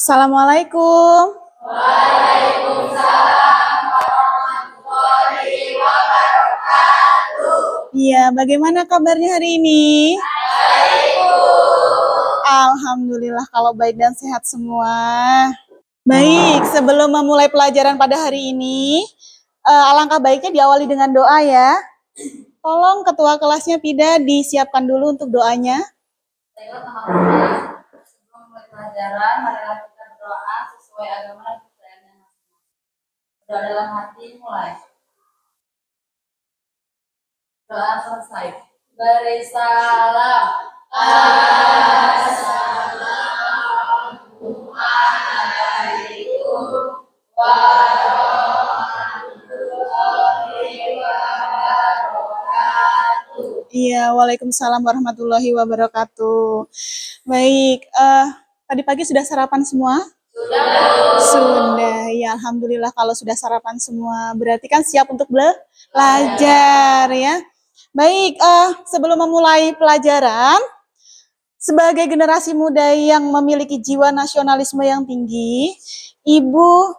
Assalamualaikum. Waalaikumsalam warahmatullahi wabarakatuh. Iya, bagaimana kabarnya hari ini? Baik, Bu. Alhamdulillah kalau baik dan sehat semua. Baik, sebelum memulai pelajaran pada hari ini, alangkah baiknya diawali dengan doa ya. Tolong ketua kelasnya Pida disiapkan dulu untuk doanya. Baiklah teman-teman, sebelum mulai pelajaran, marilah kita berdoa sesuai agama dan kepercayaannya masing-masing. Doa dalam hati mulai. Doa selesai. Beri salam. Assalamualaikum warahmatullahi wabarakatuh. Iya, waalaikumsalam warahmatullahi wabarakatuh. Baik, tadi pagi sudah sarapan semua? Sudah, ya alhamdulillah kalau sudah sarapan semua. Berarti kan siap untuk belajar ya. Baik, sebelum memulai pelajaran, sebagai generasi muda yang memiliki jiwa nasionalisme yang tinggi, Ibu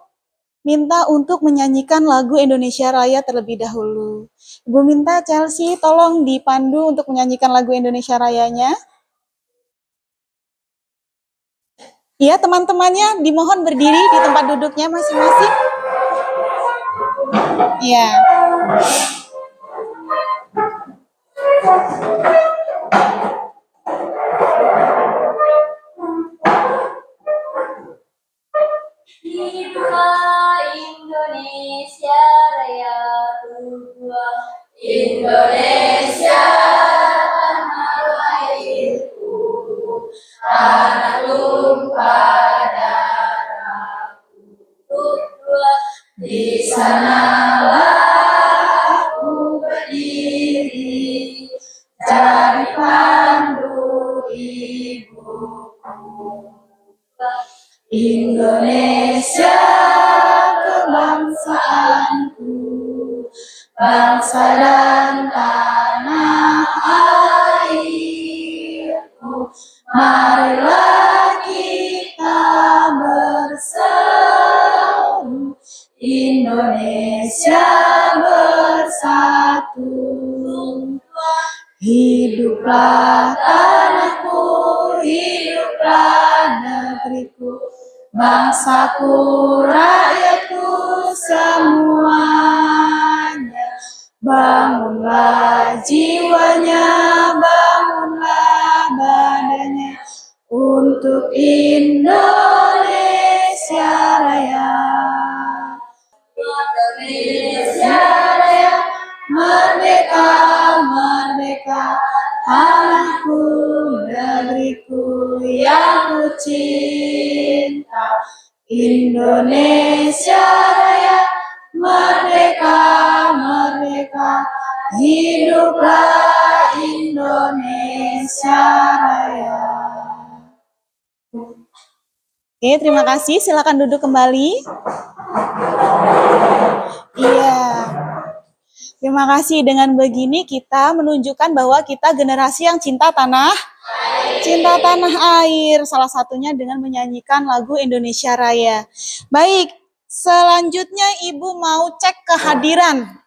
minta untuk menyanyikan lagu Indonesia Raya terlebih dahulu. Ibu minta Chelsea tolong dipandu untuk menyanyikan lagu Indonesia Rayanya. Iya, teman-temannya dimohon berdiri di tempat duduknya masing-masing. Iya. Hiduplah Indonesia Raya Tuhan. Indonesia tanah lahirku, tanah tumpah darahku. Tuhan, di sanalah aku berdiri, jadi pandu ibuku. Indonesia kebangsaanku, bangsa dan tanah airku. Marilah kita berseru, Indonesia bersatu. Hiduplah tanahku, hiduplah negeriku, bangsaku, rakyatku semuanya. Bangunlah jiwanya, bangunlah badannya untuk Indonesia Raya. Indonesia Raya, merdeka, merdeka, tanahku, negeriku yang ku cinta. Indonesia Raya, merdeka, merdeka, hiduplah Indonesia Raya. Oke, terima kasih. Silakan duduk kembali. Iya. Terima kasih. Dengan begini kita menunjukkan bahwa kita generasi yang cinta tanah air. Salah satunya dengan menyanyikan lagu Indonesia Raya. Baik, selanjutnya Ibu mau cek kehadiran.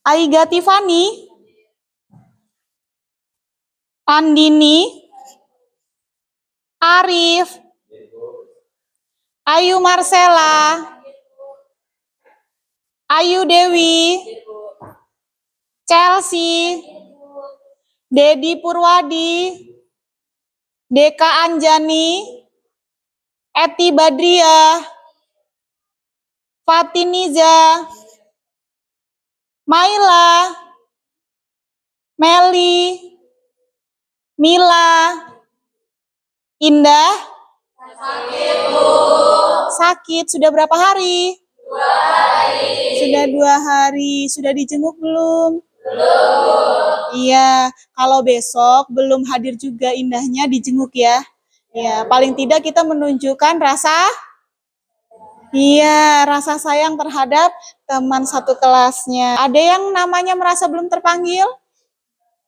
Aiga Tiffany, Andini, Arif, Ayu Marcella, Ayu Dewi, Chelsea, Dedi Purwadi, Deka Anjani, Eti Badriah, Fatiniza, Maila, Meli, Mila, Indah. Sakit. Sudah berapa hari? 2 hari. Sudah 2 hari. Sudah dijenguk belum? Belum. Iya, kalau besok belum hadir juga Indahnya dijenguk ya. Ya, paling tidak kita menunjukkan rasa rasa sayang terhadap teman satu kelasnya. Ada yang namanya merasa belum terpanggil?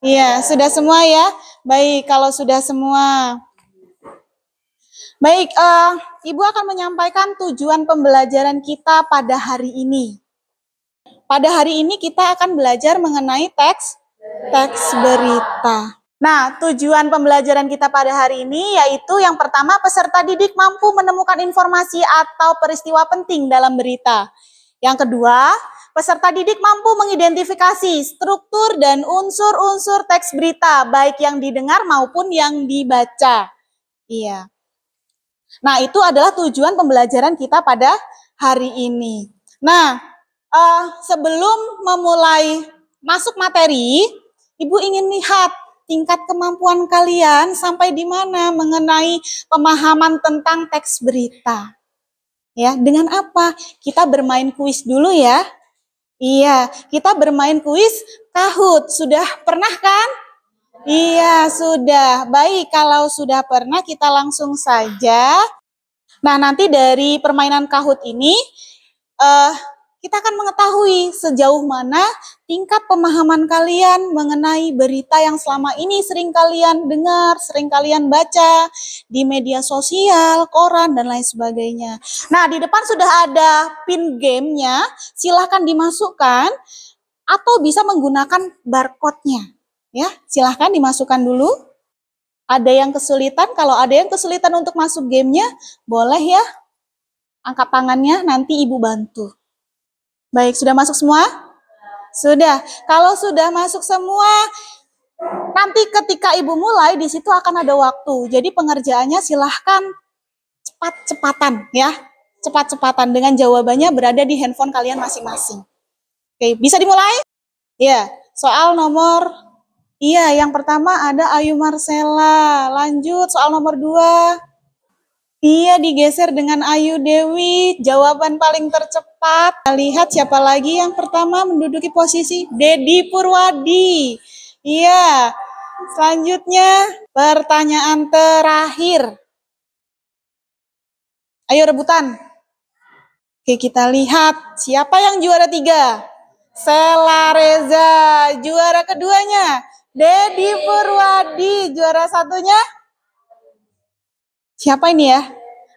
Iya, sudah semua ya. Baik, kalau sudah semua. Baik, Ibu akan menyampaikan tujuan pembelajaran kita pada hari ini. Pada hari ini kita akan belajar mengenai teks berita. Nah, tujuan pembelajaran kita pada hari ini yaitu yang pertama, peserta didik mampu menemukan informasi atau peristiwa penting dalam berita. Yang kedua, peserta didik mampu mengidentifikasi struktur dan unsur-unsur teks berita, baik yang didengar maupun yang dibaca. Iya. Nah, itu adalah tujuan pembelajaran kita pada hari ini. Nah, sebelum memulai masuk materi, Ibu ingin lihat tingkat kemampuan kalian sampai di mana mengenai pemahaman tentang teks berita. Ya, dengan apa? Kita bermain kuis dulu ya. Iya, kita bermain kuis Kahoot. Sudah pernah kan? Iya, sudah. Baik, kalau sudah pernah kita langsung saja. Nah, nanti dari permainan Kahoot ini kita akan mengetahui sejauh mana tingkat pemahaman kalian mengenai berita yang selama ini sering kalian dengar, sering kalian baca di media sosial, koran, dan lain sebagainya. Nah, di depan sudah ada pin gamenya, silahkan dimasukkan atau bisa menggunakan barcode-nya. Ya, silahkan dimasukkan dulu. Ada yang kesulitan, kalau ada yang kesulitan untuk masuk gamenya, boleh ya, angkat tangannya, nanti Ibu bantu. Baik, sudah masuk semua? Sudah. Kalau sudah masuk semua, nanti ketika Ibu mulai, di situ akan ada waktu. Jadi pengerjaannya silahkan cepat-cepatan ya. Cepat-cepatan dengan jawabannya berada di handphone kalian masing-masing. Oke, bisa dimulai? Ya, soal nomor, iya yang pertama ada Ayu Marcella. Lanjut, soal nomor 2. Iya, digeser dengan Ayu Dewi. Jawaban paling tercepat. Kita lihat siapa lagi yang pertama menduduki posisi. Dedi Purwadi. Iya. Selanjutnya, pertanyaan terakhir. Ayo rebutan. Oke, kita lihat siapa yang juara 3. Sela Reza. Juara keduanya, Dedi Purwadi. Juara satunya, siapa ini ya?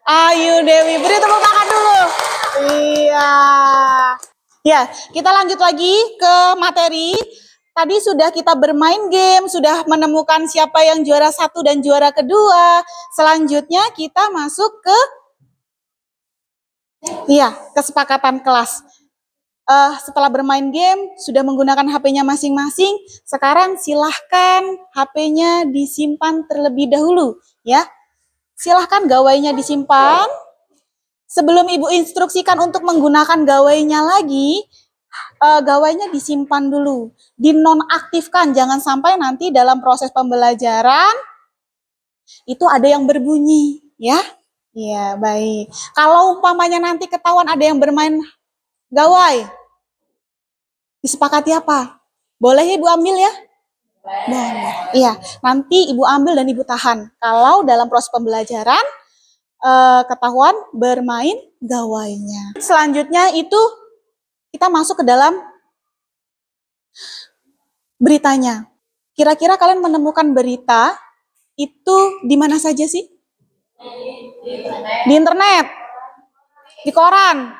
Ayu Dewi. Beri tepuk tangan dulu. Iya. Ya, kita lanjut lagi ke materi. Tadi sudah kita bermain game, sudah menemukan siapa yang juara 1 dan juara kedua. Selanjutnya kita masuk ke kesepakatan kelas. Setelah bermain game, sudah menggunakan HP-nya masing-masing. Sekarang silahkan HP-nya disimpan terlebih dahulu, ya. Silahkan gawainya disimpan. Sebelum Ibu instruksikan untuk menggunakan gawainya lagi, gawainya disimpan dulu. Dinonaktifkan, jangan sampai nanti dalam proses pembelajaran itu ada yang berbunyi, ya. Iya, baik. Kalau umpamanya nanti ketahuan ada yang bermain gawai, disepakati apa? Boleh Ibu ambil ya? Boleh. Iya, nanti Ibu ambil dan Ibu tahan. Kalau dalam proses pembelajaran ketahuan bermain gawainya. Selanjutnya itu kita masuk ke dalam beritanya. Kira-kira kalian menemukan berita itu di mana saja sih? Di internet, di koran,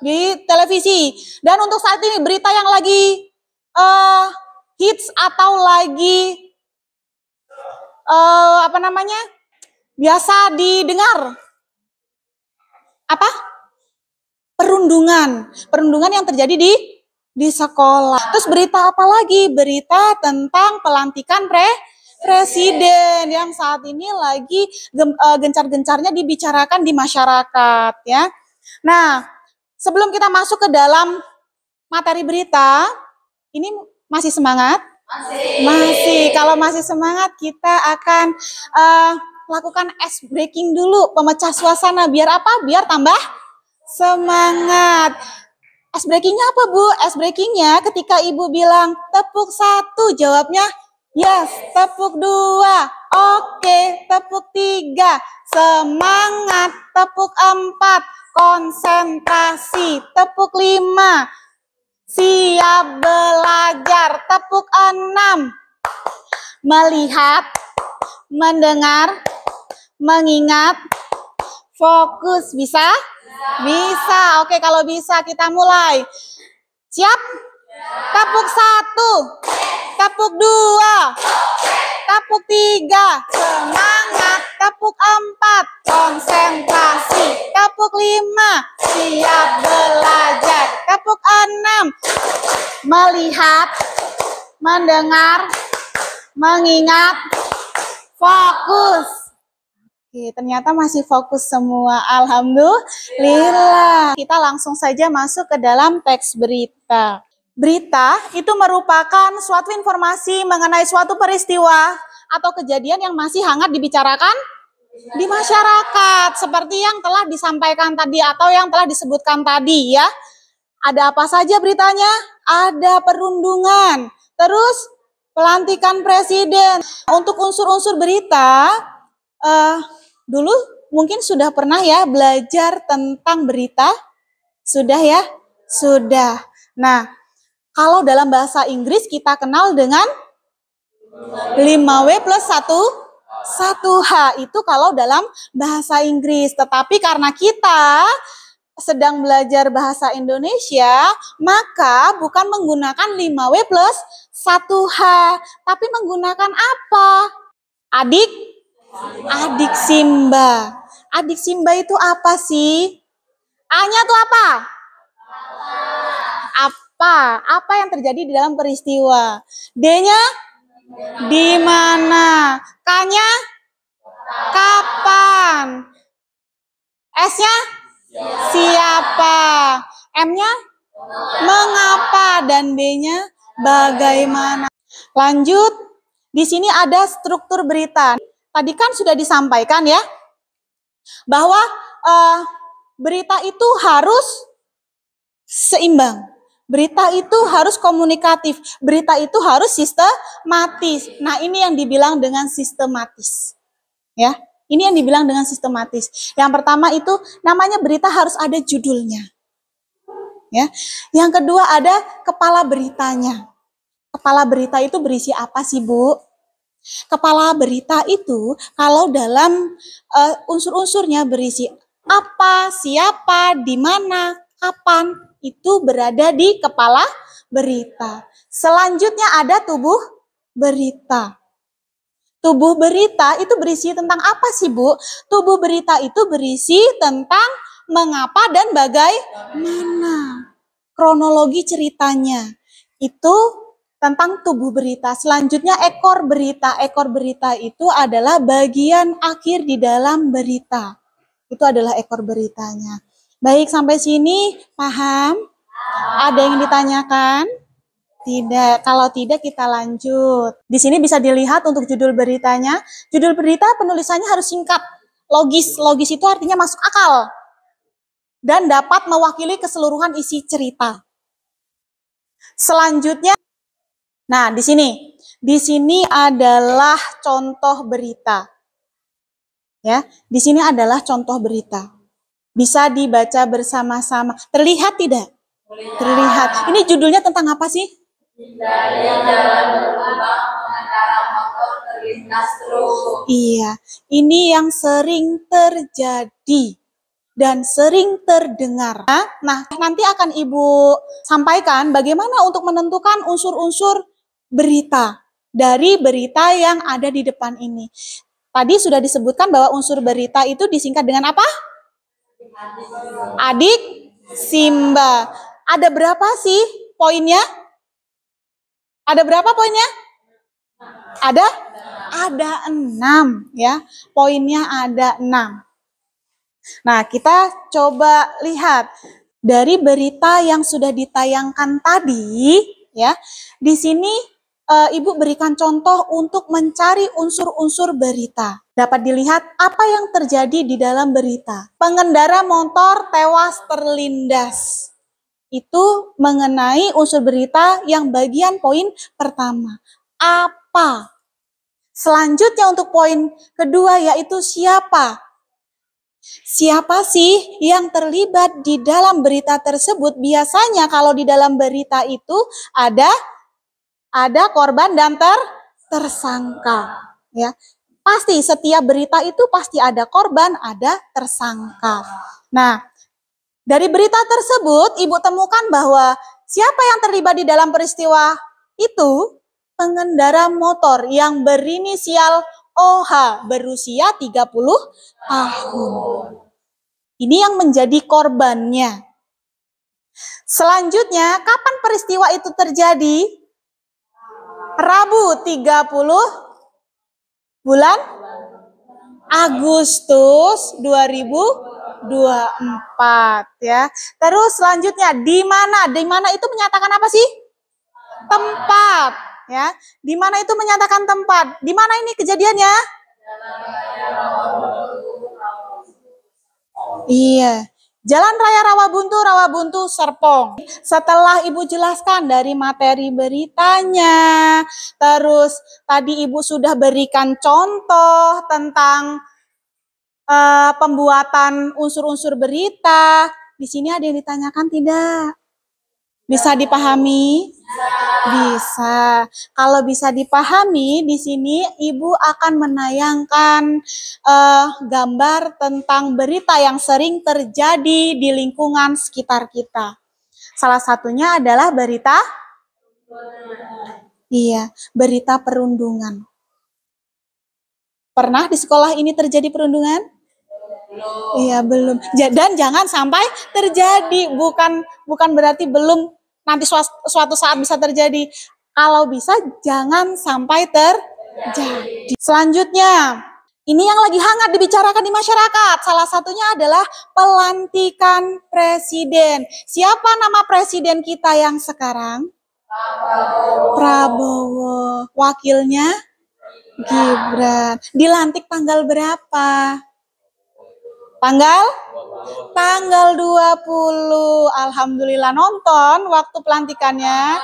di televisi. Dan untuk saat ini berita yang lagi hits atau lagi biasa didengar apa? Perundungan yang terjadi di sekolah. Terus berita apa lagi? Berita tentang pelantikan presiden yang saat ini lagi gencar-gencarnya dibicarakan di masyarakat, ya. Nah, sebelum kita masuk ke dalam materi berita, ini masih semangat? Masih. Kalau masih semangat, kita akan lakukan ice breaking dulu, pemecah suasana. Biar apa? Biar tambah semangat. Ice breakingnya apa, Bu? Ice breakingnya ketika Ibu bilang tepuk 1, jawabnya yes. Tepuk 2, oke. Tepuk 3, semangat. Tepuk 4, konsentrasi. Tepuk 5, siap belajar. Tepuk 6, Melihat, mendengar, mengingat, fokus. Bisa? Bisa. Oke, kalau bisa kita mulai. Siap? Tepuk 1, tepuk 2, tepuk 3, semangat. Tepuk 4, konsentrasi. Tepuk 5, siap belajar. Tepuk 6, melihat, mendengar, mengingat, fokus. Oke, ternyata masih fokus semua. Alhamdulillah. Kita langsung saja masuk ke dalam teks berita. Berita itu merupakan suatu informasi mengenai suatu peristiwa atau kejadian yang masih hangat dibicarakan di masyarakat. Seperti yang telah disampaikan tadi atau yang telah disebutkan tadi ya. Ada apa saja beritanya? Ada perundungan. Terus pelantikan presiden. Untuk unsur-unsur berita, dulu mungkin sudah pernah ya belajar tentang berita? Sudah ya? Sudah. Nah, kalau dalam bahasa Inggris kita kenal dengan 5W plus 1H itu kalau dalam bahasa Inggris. Tetapi karena kita sedang belajar bahasa Indonesia, maka bukan menggunakan 5W plus 1H, tapi menggunakan apa? Adik Simba. Adik Simba itu apa sih? A-nya tuh apa? Apa yang terjadi di dalam peristiwa? D-nya di mana? K-nya kapan? S-nya siapa? M-nya mengapa? Dan B-nya bagaimana? Lanjut, di sini ada struktur berita. Tadi kan sudah disampaikan ya, bahwa berita itu harus seimbang. Berita itu harus komunikatif. Berita itu harus sistematis. Nah, ini yang dibilang dengan sistematis. Ya, ini yang dibilang dengan sistematis. Yang pertama itu namanya berita harus ada judulnya. Ya. Yang kedua ada kepala beritanya. Kepala berita itu berisi apa sih, Bu? Kepala berita itu kalau dalam unsur-unsurnya berisi apa, siapa, di mana, kapan, itu berada di kepala berita. Selanjutnya ada tubuh berita. Tubuh berita itu berisi tentang apa sih, Bu? Tubuh berita itu berisi tentang mengapa dan bagaimana. Kronologi ceritanya itu tentang tubuh berita. Selanjutnya ekor berita. Ekor berita itu adalah bagian akhir di dalam berita. Itu adalah ekor beritanya. Baik, sampai sini paham? Ada yang ditanyakan? Tidak. Kalau tidak kita lanjut. Di sini bisa dilihat untuk judul beritanya. Judul berita penulisannya harus singkat, logis. Logis itu artinya masuk akal dan dapat mewakili keseluruhan isi cerita. Selanjutnya, nah di sini adalah contoh berita. Ya, di sini adalah contoh berita. Bisa dibaca bersama-sama. Terlihat tidak? Terlihat. Ini judulnya tentang apa sih? Dari jalan berlubang pengendara motor terlintas truk. Iya, ini yang sering terjadi dan sering terdengar. Nah, nanti akan Ibu sampaikan bagaimana untuk menentukan unsur-unsur berita dari berita yang ada di depan ini. Tadi sudah disebutkan bahwa unsur berita itu disingkat dengan apa? Adik Simba. Ada berapa sih poinnya? Ada berapa poinnya? Ada 6 ya. Poinnya ada 6. Nah, kita coba lihat dari berita yang sudah ditayangkan tadi ya. Di sini Ibu berikan contoh untuk mencari unsur-unsur berita. Dapat dilihat apa yang terjadi di dalam berita. Pengendara motor tewas terlindas. Itu mengenai unsur berita yang bagian poin pertama. Apa? Selanjutnya untuk poin kedua yaitu siapa? Siapa sih yang terlibat di dalam berita tersebut? Biasanya kalau di dalam berita itu ada korban dan tersangka. Ya, pasti setiap berita itu pasti ada korban, ada tersangka. Nah, dari berita tersebut Ibu temukan bahwa siapa yang terlibat di dalam peristiwa itu? Pengendara motor yang berinisial OH berusia 30 tahun. Ini yang menjadi korbannya. Selanjutnya, kapan peristiwa itu terjadi? Rabu 30 bulan Agustus 2024 ya. Terus selanjutnya di mana? Di mana itu menyatakan apa sih? Tempat ya. Di mana itu menyatakan tempat? Di mana ini kejadiannya? Iya. Jalan Raya Rawabuntu, Serpong. Setelah Ibu jelaskan dari materi beritanya, terus tadi Ibu sudah berikan contoh tentang pembuatan unsur-unsur berita. Di sini ada yang ditanyakan tidak? Bisa dipahami? Bisa. Kalau bisa dipahami, di sini Ibu akan menayangkan gambar tentang berita yang sering terjadi di lingkungan sekitar kita. Salah satunya adalah berita berita perundungan. Pernah di sekolah ini terjadi perundungan? Iya, belum. Dan jangan sampai terjadi. Bukan berarti belum, nanti suatu saat bisa terjadi. Kalau bisa jangan sampai terjadi. Selanjutnya, ini yang lagi hangat dibicarakan di masyarakat. Salah satunya adalah pelantikan presiden. Siapa nama presiden kita yang sekarang? Prabowo. Wakilnya Gibran. Dilantik tanggal berapa? Tanggal 20. Alhamdulillah, nonton waktu pelantikannya.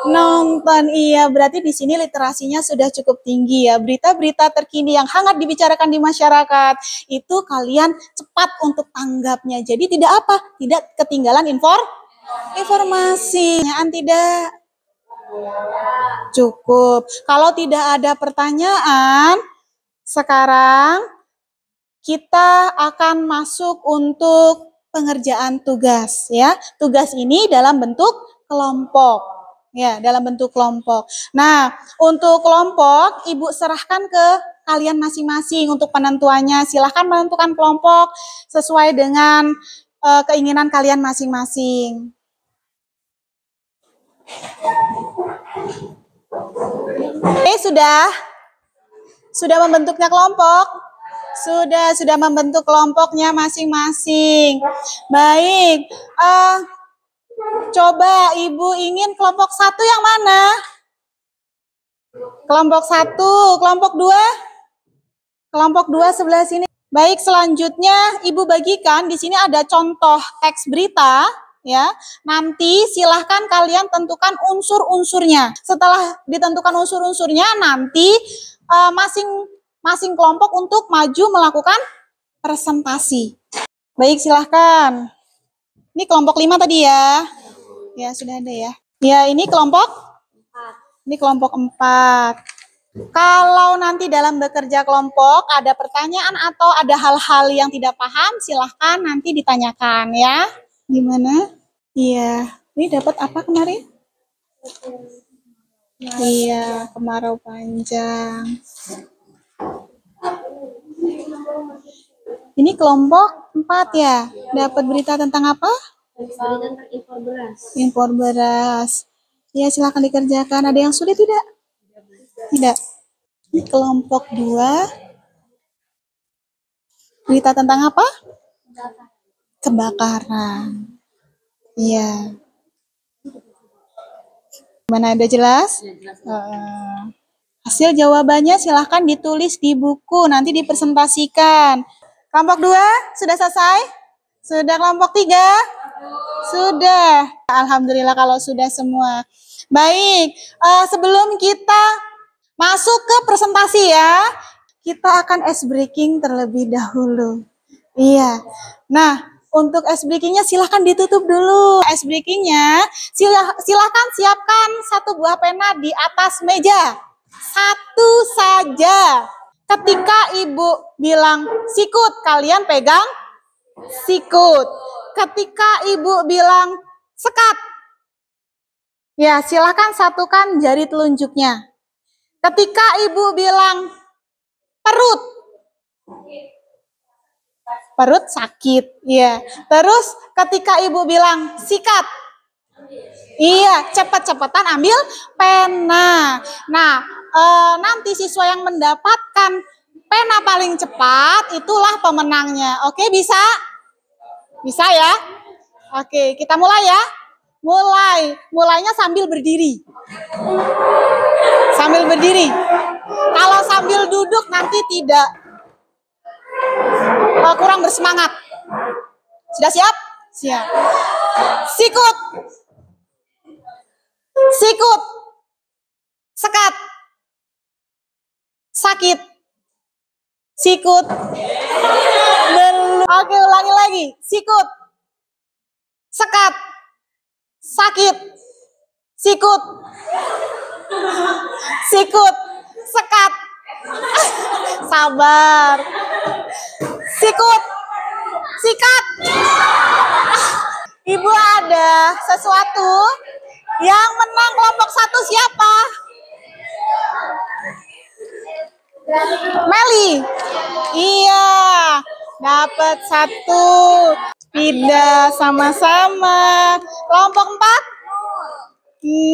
Nonton, iya, berarti di sini literasinya sudah cukup tinggi ya. Berita-berita terkini yang hangat dibicarakan di masyarakat itu kalian cepat untuk tanggapnya. Jadi tidak ketinggalan informasi. Tidak cukup. Kalau tidak ada pertanyaan, sekarang kita akan masuk untuk pengerjaan tugas ya. Tugas ini dalam bentuk kelompok. Ya, dalam bentuk kelompok. Nah, untuk kelompok Ibu serahkan ke kalian masing-masing untuk penentuannya. Silahkan menentukan kelompok sesuai dengan keinginan kalian masing-masing. Oke, sudah membentuknya kelompok? Sudah membentuk kelompoknya masing-masing. Baik, coba Ibu ingin kelompok 1 yang mana? Kelompok 1, kelompok 2? Kelompok 2 sebelah sini. Baik, selanjutnya Ibu bagikan, di sini ada contoh teks berita. Ya, nanti silahkan kalian tentukan unsur-unsurnya. Setelah ditentukan unsur-unsurnya, nanti masing kelompok untuk maju melakukan presentasi. Baik, silahkan. Ini kelompok 5 tadi ya. Ya, sudah ada ya. Ya, ini kelompok 4. Kalau nanti dalam bekerja kelompok ada pertanyaan atau ada hal-hal yang tidak paham, silahkan nanti ditanyakan ya. Gimana? Iya. Ini dapat apa kemarin? Iya, kemarau panjang. Ini kelompok 4 ya. Dapat berita tentang apa? Tentang Impor beras. Ya, silakan dikerjakan. Ada yang sulit tidak? Tidak. Ini kelompok 2. Berita tentang apa? Kebakaran. Iya. Mana ada jelas? Hasil jawabannya silahkan ditulis di buku, nanti dipresentasikan. Kelompok 2 sudah selesai? Sudah. Kelompok 3? Sudah. Alhamdulillah kalau sudah semua. Baik, sebelum kita masuk ke presentasi ya, kita akan ice breaking terlebih dahulu. Iya. Nah, untuk ice breaking-nya silahkan ditutup dulu. Ice breaking-nya silahkan siapkan 1 buah pena di atas meja. Satu saja. Ketika ibu bilang sikut, kalian pegang sikut. Ketika ibu bilang sekat, ya silakan satukan jari telunjuknya. Ketika ibu bilang perut, perut sakit, ya. Terus ketika ibu bilang sikat, iya, cepat-cepatan ambil pena. Nah, nanti siswa yang mendapatkan pena paling cepat itulah pemenangnya. Oke, bisa? Bisa ya? Oke, kita mulai ya. Mulainya sambil berdiri. Sambil berdiri. Kalau sambil duduk nanti tidak kurang bersemangat. Sudah siap? Siap. Sikut. Sikut. Sekat. Sakit. Sikut. Oke, ulangi lagi. Sikut. Sekat. Sakit. Sikut. Sikut. Sekat. Sabar. Sikut. Sikat. Ibu ada sesuatu yang menang kelompok 1 siapa? Meli. Iya, dapat 1. Tidak, sama-sama. Kelompok 4?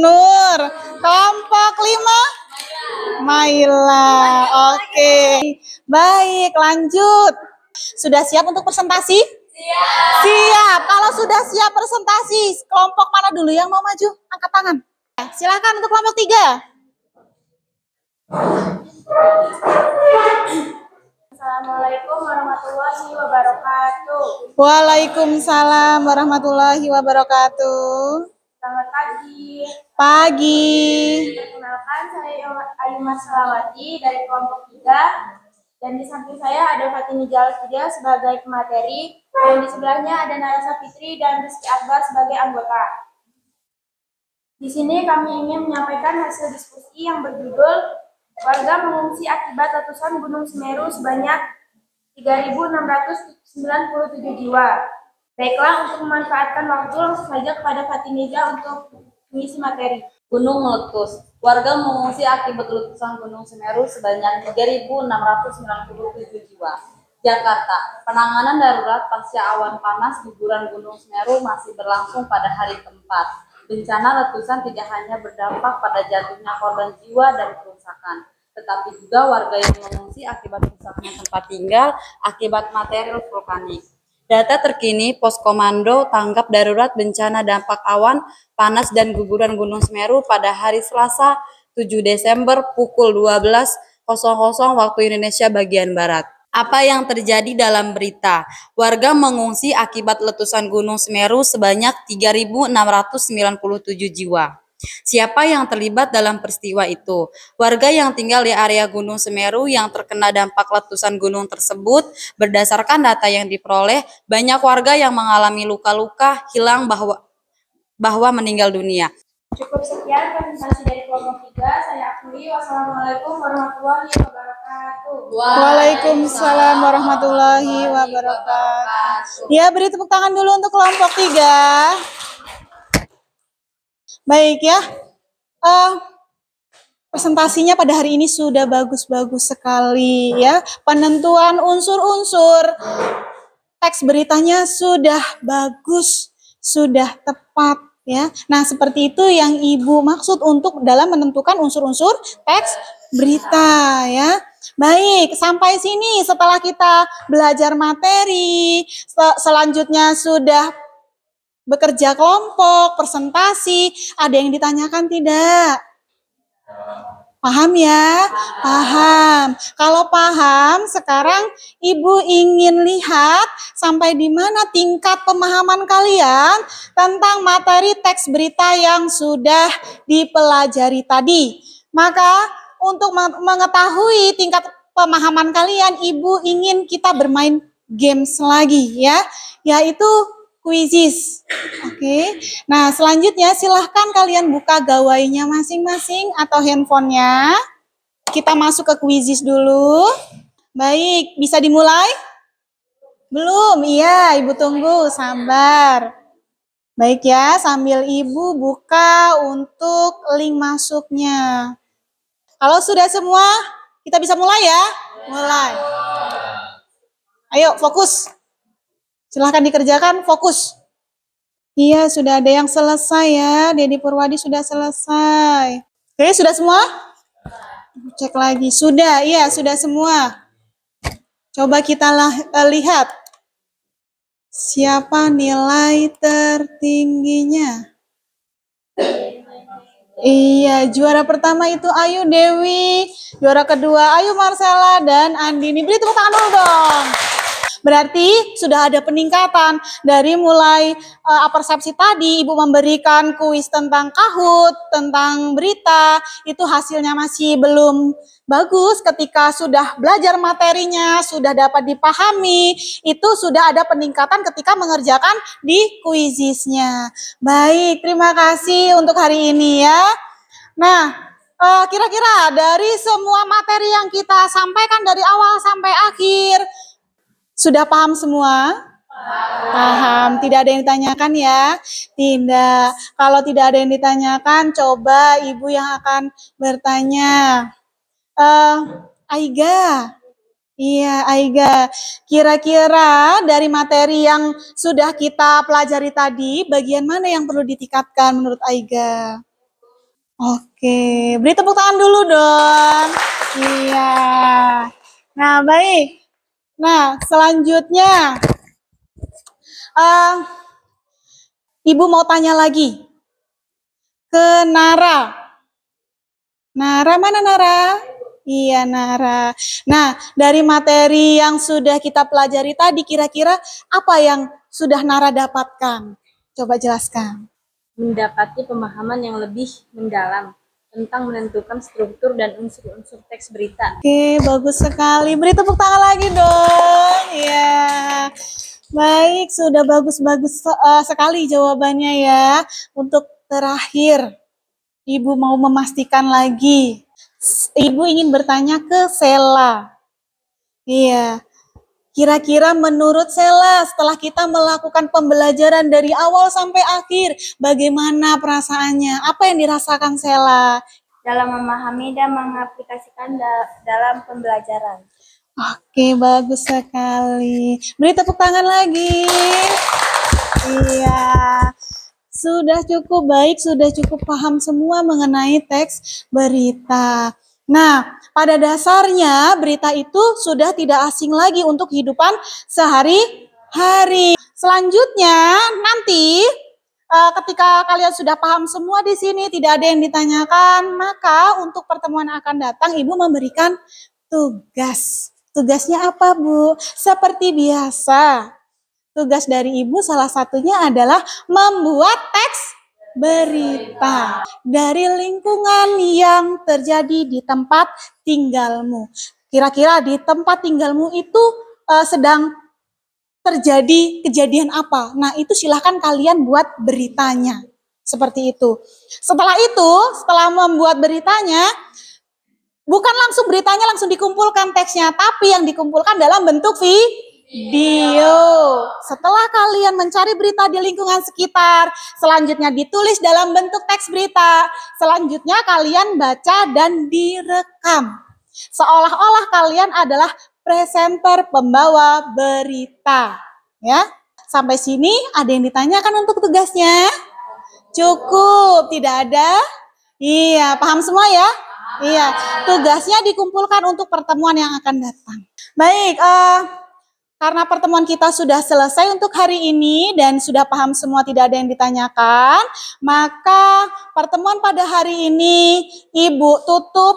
Nur. Kelompok 5? Maila. Oke. Baik, lanjut. Sudah siap untuk presentasi? Siap. Siap. Kalau sudah siap presentasi, kelompok mana dulu yang mau maju? Angkat tangan. Silakan untuk kelompok 3. Assalamualaikum warahmatullahi wabarakatuh. Waalaikumsalam warahmatullahi wabarakatuh. Selamat pagi. Pagi. Perkenalkan, saya Ayuma Salawati dari kelompok 3. Dan di samping saya ada Fatini Jalfidia sebagai pemateri. Dan di sebelahnya ada Narasa Fitri dan Rizky Akbar sebagai anggota. Di sini kami ingin menyampaikan hasil diskusi yang berjudul warga mengungsi akibat letusan Gunung Semeru sebanyak 3.697 jiwa. Baiklah, untuk memanfaatkan waktu langsung saja kepada Fatiniza untuk mengisi materi. Gunung meletus. Warga mengungsi akibat letusan Gunung Semeru sebanyak 3.697 jiwa. Jakarta, penanganan darurat pasca awan panas guguran Gunung Semeru masih berlangsung pada hari keempat. Bencana letusan tidak hanya berdampak pada jatuhnya korban jiwa dan kerusakan, tetapi juga warga yang mengungsi akibat rusaknya tempat tinggal akibat material vulkanik. Data terkini Poskomando Tanggap Darurat Bencana Dampak Awan Panas dan Guguran Gunung Semeru pada hari Selasa 7 Desember pukul 12.00 waktu Indonesia bagian Barat. Apa yang terjadi dalam berita? Warga mengungsi akibat letusan Gunung Semeru sebanyak 3.697 jiwa. Siapa yang terlibat dalam peristiwa itu? Warga yang tinggal di area Gunung Semeru yang terkena dampak letusan gunung tersebut, berdasarkan data yang diperoleh, banyak warga yang mengalami luka-luka, hilang bahwa meninggal dunia. Cukup sekian presentasi dari kelompok 3. Saya akhiri. Wassalamualaikum warahmatullahi wabarakatuh. Waalaikumsalam warahmatullahi wabarakatuh. Ya, beri tepuk tangan dulu untuk kelompok 3. Baik ya. Presentasinya pada hari ini sudah bagus-bagus sekali ya. Penentuan unsur-unsur teks beritanya sudah bagus, sudah tepat ya. Nah, seperti itu yang Ibu maksud untuk dalam menentukan unsur-unsur teks berita ya. Baik, sampai sini setelah kita belajar materi, selanjutnya sudah bekerja kelompok, presentasi, ada yang ditanyakan tidak? Paham ya? Paham. Kalau paham, sekarang Ibu ingin lihat sampai di mana tingkat pemahaman kalian tentang materi teks berita yang sudah dipelajari tadi. Maka untuk mengetahui tingkat pemahaman kalian, Ibu ingin kita bermain games lagi ya, yaitu quizzes. Oke. Nah, selanjutnya silahkan kalian buka gawainya masing-masing atau handphonenya. kita masuk ke kuisis dulu. Baik, bisa dimulai? Belum, iya, Ibu tunggu, sabar. Baik ya, sambil Ibu buka untuk link masuknya. Kalau sudah semua, kita bisa mulai ya? Mulai. Ayo, fokus. Silahkan dikerjakan, fokus. Iya, sudah ada yang selesai ya. Dedi Purwadi sudah selesai. Oke, sudah semua? Cek lagi. Sudah, iya, sudah semua. Coba kita lihat. Siapa nilai tertingginya? Iya, juara pertama itu Ayu Dewi. Juara kedua Ayu Marcella dan Andini. Beri tepuk tangan dulu dong. Berarti sudah ada peningkatan dari mulai persepsi tadi, Ibu memberikan kuis tentang Kahoot, tentang berita, itu hasilnya masih belum bagus. Ketika sudah belajar materinya, sudah dapat dipahami, itu sudah ada peningkatan ketika mengerjakan di kuisisnya. Baik, terima kasih untuk hari ini ya. Nah, kira-kira dari semua materi yang kita sampaikan dari awal sampai akhir, sudah paham semua? Paham. Tidak ada yang ditanyakan ya? Tidak. Kalau tidak ada yang ditanyakan, coba Ibu yang akan bertanya. Aiga. Iya, Aiga. Kira-kira dari materi yang sudah kita pelajari tadi, bagian mana yang perlu ditingkatkan menurut Aiga? Oke, beri tepuk tangan dulu dong. Iya. Nah, baik. Nah, selanjutnya, Ibu mau tanya lagi ke Nara. Nara, mana Nara? Iya, Nara. Nah, dari materi yang sudah kita pelajari tadi, kira-kira apa yang sudah Nara dapatkan? Coba jelaskan. Mendapati pemahaman yang lebih mendalam tentang menentukan struktur dan unsur-unsur teks berita. Oke, bagus sekali. Beri tepuk tangan lagi dong. Ya, baik, sudah bagus-bagus sekali jawabannya ya. Untuk terakhir, Ibu mau memastikan lagi. Ibu ingin bertanya ke Sela. Iya. Kira-kira menurut Sela, setelah kita melakukan pembelajaran dari awal sampai akhir, bagaimana perasaannya? Apa yang dirasakan Sela? Dalam memahami dan mengaplikasikan dalam pembelajaran. Oke, bagus sekali. Beri tepuk tangan lagi. Iya. Sudah cukup baik, sudah cukup paham semua mengenai teks berita. Nah, pada dasarnya berita itu sudah tidak asing lagi untuk kehidupan sehari-hari. Selanjutnya nanti ketika kalian sudah paham semua di sini, tidak ada yang ditanyakan, maka untuk pertemuan akan datang Ibu memberikan tugas. Tugasnya apa, Bu? Seperti biasa. Tugas dari Ibu salah satunya adalah membuat teks berita dari lingkungan yang terjadi di tempat tinggalmu. Kira-kira di tempat tinggalmu itu sedang terjadi kejadian apa? Nah, itu silahkan kalian buat beritanya. Seperti itu. Setelah membuat beritanya, bukan langsung beritanya langsung dikumpulkan teksnya, tapi yang dikumpulkan dalam bentuk video. Setelah kalian mencari berita di lingkungan sekitar, selanjutnya ditulis dalam bentuk teks berita. Selanjutnya kalian baca dan direkam. Seolah-olah kalian adalah presenter pembawa berita. Ya, sampai sini ada yang ditanyakan untuk tugasnya? Cukup, tidak ada? Iya, paham semua ya? Iya, tugasnya dikumpulkan untuk pertemuan yang akan datang. Baik, karena pertemuan kita sudah selesai untuk hari ini dan sudah paham semua, tidak ada yang ditanyakan, maka pertemuan pada hari ini Ibu tutup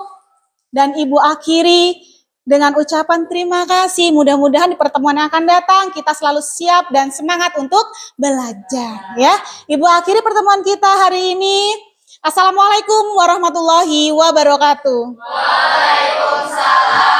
dan Ibu akhiri dengan ucapan terima kasih. Mudah-mudahan di pertemuan yang akan datang kita selalu siap dan semangat untuk belajar ya. Ibu akhiri pertemuan kita hari ini. Assalamualaikum warahmatullahi wabarakatuh. Waalaikumsalam.